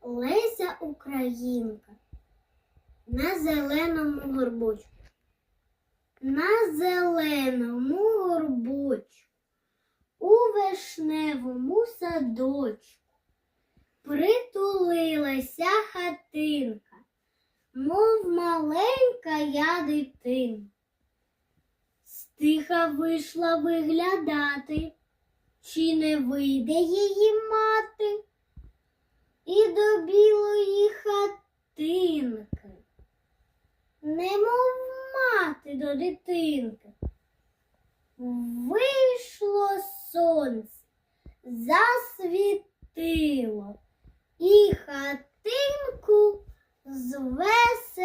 Леся Українка на зеленому горбочку. На зеленому горбочку, у вишневому садочку притулилася хатинка, мов маленька я дитина. Стиха вийшла виглядати, чи не вийде її мати, і до білої хатинки, немов мати до дитинки. Вийшло сонце, засвітило, і хатинку звеселило.